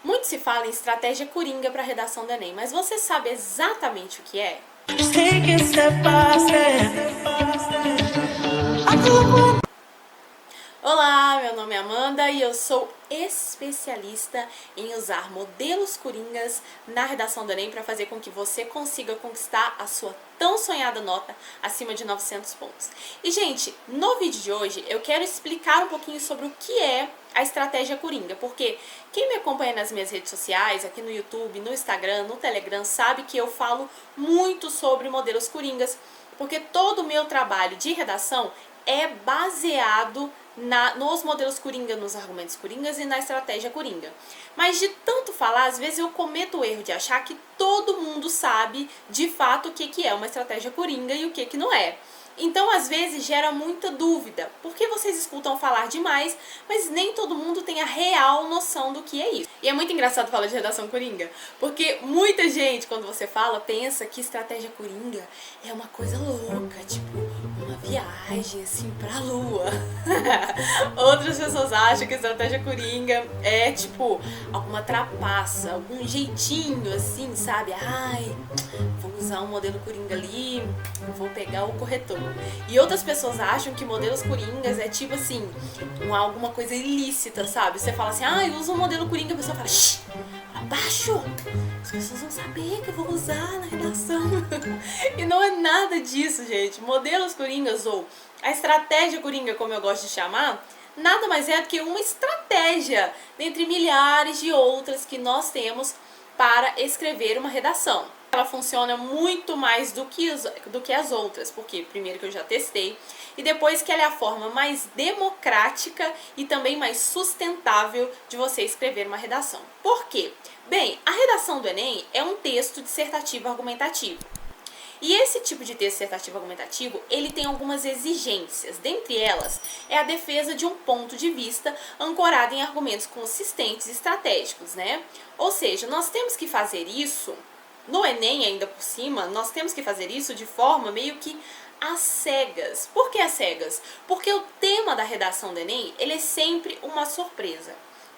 Muito se fala em estratégia coringa para a redação do Enem, mas você sabe exatamente o que é? Olá, meu nome é Amanda e eu sou especialista em usar modelos coringas na redação do Enem para fazer com que você consiga conquistar a sua tão sonhada nota acima de 900 pontos. E, gente, no vídeo de hoje eu quero explicar um pouquinho sobre o que é a estratégia coringa, porque quem me acompanha nas minhas redes sociais, aqui no YouTube, no Instagram, no Telegram, sabe que eu falo muito sobre modelos coringas, porque todo o meu trabalho de redação é baseado nos modelos coringa, nos argumentos coringas e na estratégia coringa. Mas de tanto falar, às vezes eu cometo o erro de achar que todo mundo sabe de fato o que é uma estratégia coringa e o que não é. Então, às vezes, gera muita dúvida, porque vocês escutam falar demais, mas nem todo mundo tem a real noção do que é isso. E é muito engraçado falar de redação coringa, porque muita gente, quando você fala, pensa que estratégia coringa é uma coisa louca, tipo uma viagem assim pra lua. Outras pessoas acham que estratégia coringa é tipo alguma trapaça, algum jeitinho assim, sabe? Ai, vou usar um modelo coringa ali, vou pegar o corretor. E outras pessoas acham que modelos coringas é tipo assim, alguma coisa ilícita, sabe? Você fala assim, ah, eu uso um modelo coringa, a pessoa fala, shh, abaixo, as pessoas vão saber que eu vou usar na redação. E não é nada disso, gente. Modelos coringas ou a estratégia coringa, como eu gosto de chamar, nada mais é do que uma estratégia dentre milhares de outras que nós temos para escrever uma redação. Ela funciona muito mais do que as outras, porque primeiro que eu já testei, e depois que ela é a forma mais democrática e também mais sustentável de você escrever uma redação. Por quê? Bem, a redação do Enem é um texto dissertativo argumentativo. E esse tipo de texto dissertativo argumentativo, ele tem algumas exigências. Dentre elas, é a defesa de um ponto de vista ancorado em argumentos consistentes e estratégicos, né? Ou seja, nós temos que fazer isso, no Enem ainda por cima, nós temos que fazer isso de forma meio que às cegas. Por que às cegas? Porque o tema da redação do Enem, ele é sempre uma surpresa.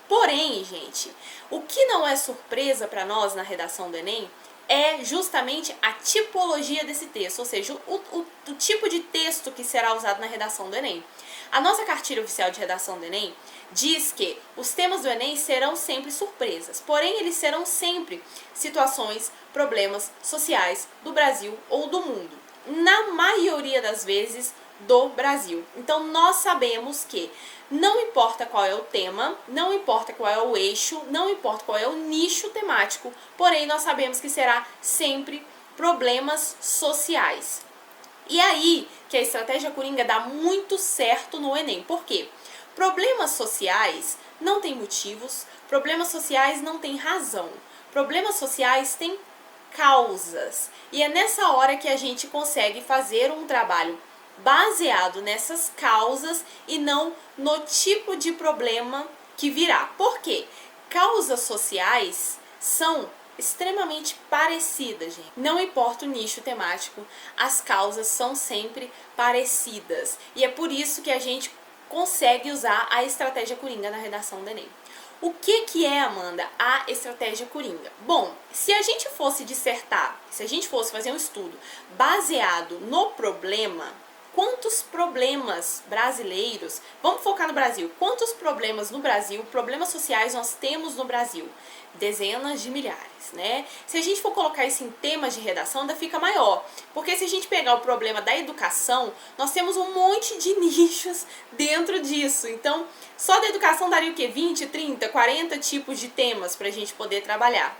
Porém, gente, o que não é surpresa para nós na redação do Enem é justamente a tipologia desse texto, ou seja, o tipo de texto que será usado na redação do Enem. A nossa cartilha oficial de redação do Enem diz que os temas do Enem serão sempre surpresas, porém eles serão sempre situações, problemas sociais do Brasil ou do mundo. Na maioria das vezes do Brasil. Então nós sabemos que não importa qual é o tema, não importa qual é o eixo, não importa qual é o nicho temático, porém nós sabemos que será sempre problemas sociais. E aí que a estratégia coringa dá muito certo no Enem. Por quê? Problemas sociais não têm motivos, problemas sociais não têm razão, problemas sociais têm causas. E é nessa hora que a gente consegue fazer um trabalho baseado nessas causas e não no tipo de problema que virá. Por quê? Causas sociais são extremamente parecidas, gente. Não importa o nicho temático, as causas são sempre parecidas. E é por isso que a gente consegue usar a estratégia coringa na redação do Enem. O que é, Amanda, a estratégia coringa? Bom, se a gente fosse dissertar, se a gente fosse fazer um estudo baseado no problema, quantos problemas brasileiros, vamos focar no Brasil, quantos problemas no Brasil, problemas sociais nós temos no Brasil? Dezenas de milhares, né? Se a gente for colocar isso em temas de redação, ainda fica maior. Porque se a gente pegar o problema da educação, nós temos um monte de nichos dentro disso. Então, só da educação daria o quê? 20, 30, 40 tipos de temas para a gente poder trabalhar.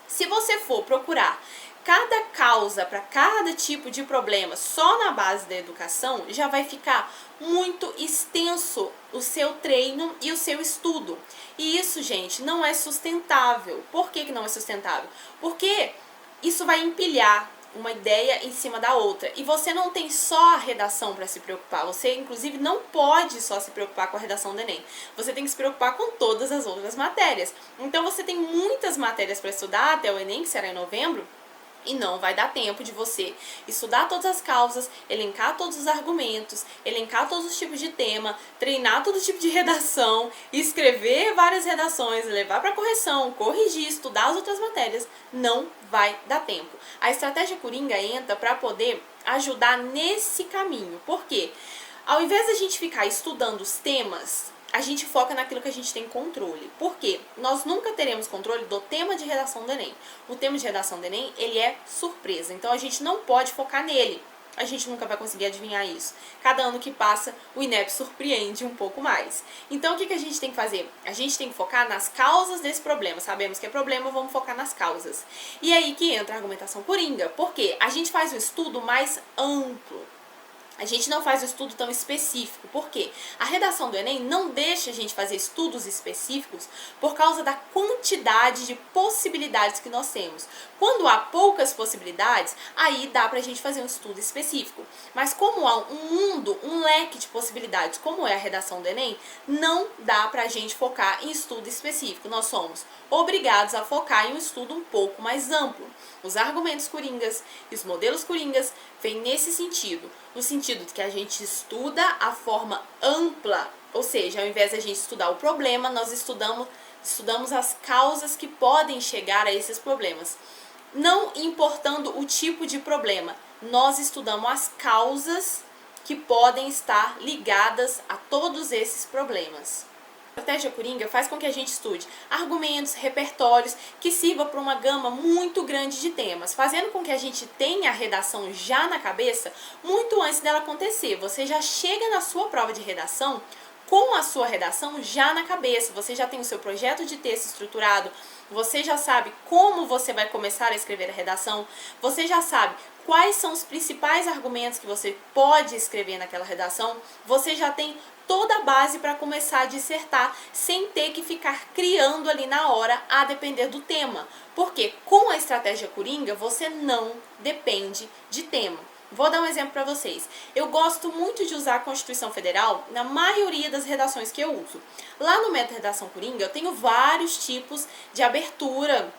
Se você for procurar cada causa para cada tipo de problema só na base da educação, já vai ficar muito extenso o seu treino e o seu estudo. E isso, gente, não é sustentável. Por que não é sustentável? Porque isso vai empilhar uma ideia em cima da outra. E você não tem só a redação para se preocupar. Você, inclusive, não pode só se preocupar com a redação do Enem. Você tem que se preocupar com todas as outras matérias. Então, você tem muitas matérias para estudar até o Enem, que será em novembro. E não vai dar tempo de você estudar todas as causas, elencar todos os argumentos, elencar todos os tipos de tema, treinar todo tipo de redação, escrever várias redações, levar para correção, corrigir, estudar as outras matérias. Não vai dar tempo. A estratégia Coringa entra para poder ajudar nesse caminho. Por quê? Ao invés de a gente ficar estudando os temas, a gente foca naquilo que a gente tem controle. Por quê? Nós nunca teremos controle do tema de redação do Enem. O tema de redação do Enem, ele é surpresa. Então, a gente não pode focar nele. A gente nunca vai conseguir adivinhar isso. Cada ano que passa, o INEP surpreende um pouco mais. Então, o que a gente tem que fazer? A gente tem que focar nas causas desse problema. Sabemos que é problema, vamos focar nas causas. E aí que entra a argumentação coringa. Por quê? A gente faz um estudo mais amplo. A gente não faz um estudo tão específico. Por quê? A redação do Enem não deixa a gente fazer estudos específicos por causa da quantidade de possibilidades que nós temos. Quando há poucas possibilidades, aí dá pra gente fazer um estudo específico. Mas como há um mundo, um leque de possibilidades, como é a redação do Enem, não dá pra gente focar em estudo específico. Nós somos obrigados a focar em um estudo um pouco mais amplo. Os argumentos coringas e os modelos coringas vêm nesse sentido. No sentido de que a gente estuda a forma ampla, ou seja, ao invés de a gente estudar o problema, nós estudamos as causas que podem chegar a esses problemas. Não importando o tipo de problema, nós estudamos as causas que podem estar ligadas a todos esses problemas. A estratégia Coringa faz com que a gente estude argumentos, repertórios que sirva para uma gama muito grande de temas, fazendo com que a gente tenha a redação já na cabeça muito antes dela acontecer. Você já chega na sua prova de redação com a sua redação já na cabeça, você já tem o seu projeto de texto estruturado, você já sabe como você vai começar a escrever a redação, você já sabe quais são os principais argumentos que você pode escrever naquela redação, você já tem toda a base para começar a dissertar sem ter que ficar criando ali na hora a depender do tema. Porque com a estratégia Coringa você não depende de tema. Vou dar um exemplo para vocês. Eu gosto muito de usar a Constituição Federal na maioria das redações que eu uso. Lá no Método Redação Coringa eu tenho vários tipos de abertura,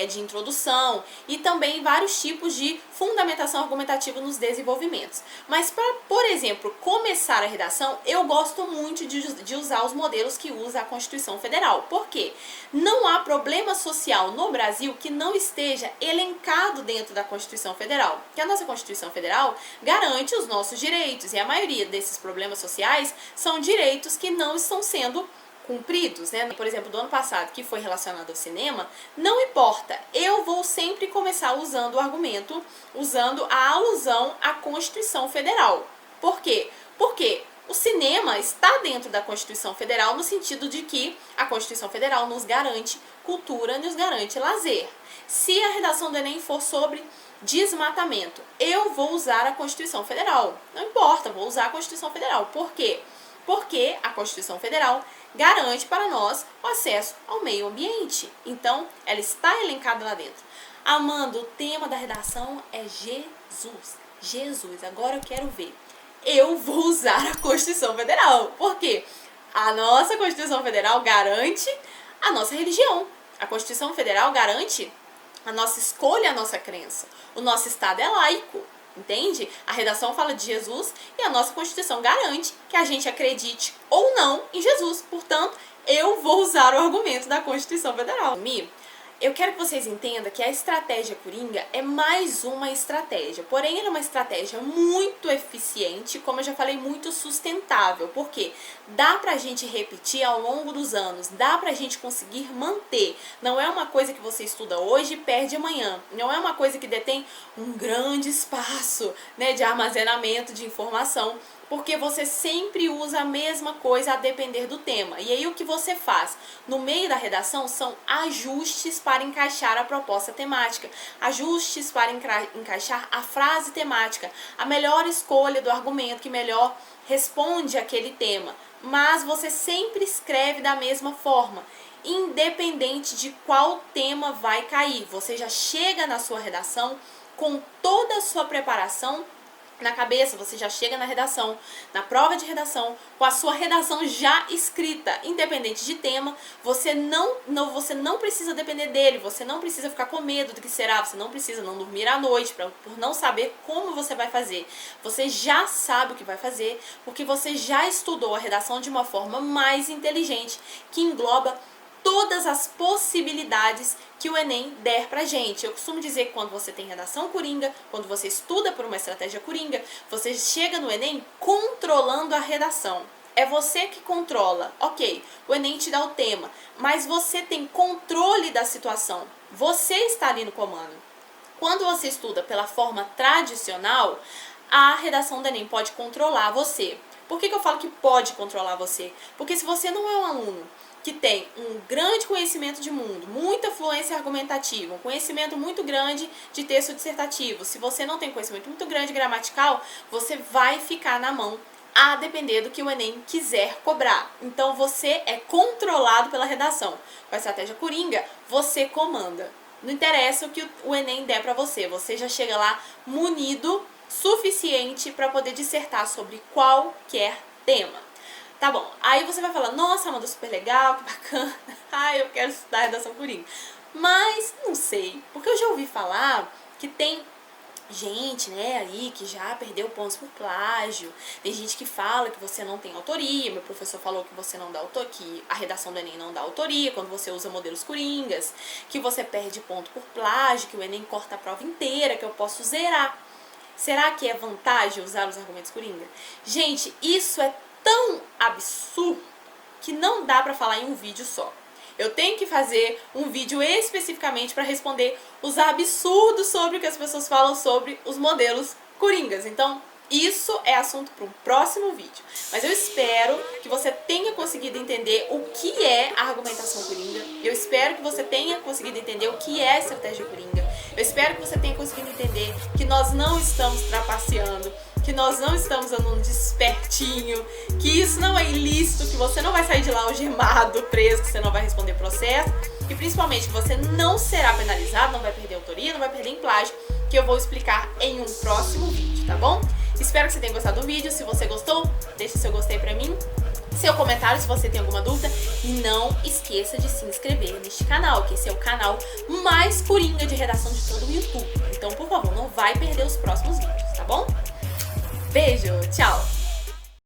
de introdução e também vários tipos de fundamentação argumentativa nos desenvolvimentos. Mas para, por exemplo, começar a redação, eu gosto muito de usar os modelos que usa a Constituição Federal. Por quê? Não há problema social no Brasil que não esteja elencado dentro da Constituição Federal. Porque a nossa Constituição Federal garante os nossos direitos e a maioria desses problemas sociais são direitos que não estão sendo cumpridos, né? Por exemplo, do ano passado, que foi relacionado ao cinema, não importa, eu vou sempre começar usando o argumento, usando a alusão à Constituição Federal. Por quê? Porque o cinema está dentro da Constituição Federal no sentido de que a Constituição Federal nos garante cultura, nos garante lazer. Se a redação do Enem for sobre desmatamento, eu vou usar a Constituição Federal. Não importa, vou usar a Constituição Federal. Por quê? Porque a Constituição Federal garante para nós o acesso ao meio ambiente. Então, ela está elencada lá dentro. Amanda, o tema da redação é Jesus. Jesus, agora eu quero ver. Eu vou usar a Constituição Federal. Por quê? A nossa Constituição Federal garante a nossa religião. A Constituição Federal garante a nossa escolha, a nossa crença. O nosso Estado é laico. Entende? A redação fala de Jesus e a nossa Constituição garante que a gente acredite ou não em Jesus. Portanto, eu vou usar o argumento da Constituição Federal. Eu quero que vocês entendam que a estratégia Coringa é mais uma estratégia. Porém, ela é uma estratégia muito eficiente, como eu já falei, muito sustentável. Porque dá pra gente repetir ao longo dos anos, dá pra gente conseguir manter. Não é uma coisa que você estuda hoje e perde amanhã. Não é uma coisa que detém um grande espaço, né, de armazenamento de informação. Porque você sempre usa a mesma coisa a depender do tema. E aí o que você faz no meio da redação são ajustes para encaixar a proposta temática, ajustes para encaixar a frase temática, a melhor escolha do argumento que melhor responde àquele tema. Mas você sempre escreve da mesma forma, independente de qual tema vai cair. Você já chega na sua redação com toda a sua preparação na cabeça, você já chega na redação, na prova de redação, com a sua redação já escrita, independente de tema. Você não precisa depender dele, você não precisa ficar com medo do que será, você não precisa não dormir à noite por não saber como você vai fazer. Você já sabe o que vai fazer, porque você já estudou a redação de uma forma mais inteligente, que engloba todas as possibilidades que o Enem der pra gente. Eu costumo dizer que quando você tem redação coringa, quando você estuda por uma estratégia coringa, você chega no Enem controlando a redação. É você que controla. Ok, o Enem te dá o tema, mas você tem controle da situação. Você está ali no comando. Quando você estuda pela forma tradicional, a redação do Enem pode controlar você. Por que eu falo que pode controlar você? Porque se você não é um aluno que tem um grande conhecimento de mundo, muita fluência argumentativa, um conhecimento muito grande de texto dissertativo, se você não tem conhecimento muito grande gramatical, você vai ficar na mão a depender do que o Enem quiser cobrar. Então você é controlado pela redação. Com a estratégia coringa, você comanda. Não interessa o que o Enem der pra você, você já chega lá munido suficiente para poder dissertar sobre qualquer tema. Tá bom, aí você vai falar, nossa, Amanda, super legal, que bacana, ai, eu quero estudar redação coringa. Mas, não sei, porque eu já ouvi falar que tem gente, né, aí que já perdeu pontos por plágio, tem gente que fala que você não tem autoria, meu professor falou que você não dá autoria, que a redação do Enem não dá autoria quando você usa modelos coringas, que você perde ponto por plágio, que o Enem corta a prova inteira, que eu posso zerar. Será que é vantagem usar os argumentos coringa? Gente, isso é tão absurdo que não dá pra falar em um vídeo só. Eu tenho que fazer um vídeo especificamente para responder os absurdos sobre o que as pessoas falam sobre os modelos coringas. Então, isso é assunto para um próximo vídeo. Mas eu espero que você tenha conseguido entender o que é a argumentação coringa. Eu espero que você tenha conseguido entender o que é a estratégia coringa. Eu espero que você tenha conseguido entender que nós não estamos trapaceando, que nós não estamos andando de espertinho, que isso não é ilícito, que você não vai sair de lá algemado, preso, que você não vai responder processo, e principalmente que você não será penalizado, não vai perder autoria, não vai perder em plágio, que eu vou explicar em um próximo vídeo, tá bom? Espero que você tenha gostado do vídeo. Se você gostou, deixa seu gostei pra mim, seu comentário se você tem alguma dúvida, e não esqueça de se inscrever neste canal, que esse é o canal mais coringa de redação de todo o YouTube. Então, por favor, não vai perder os próximos vídeos, tá bom? Beijo, tchau!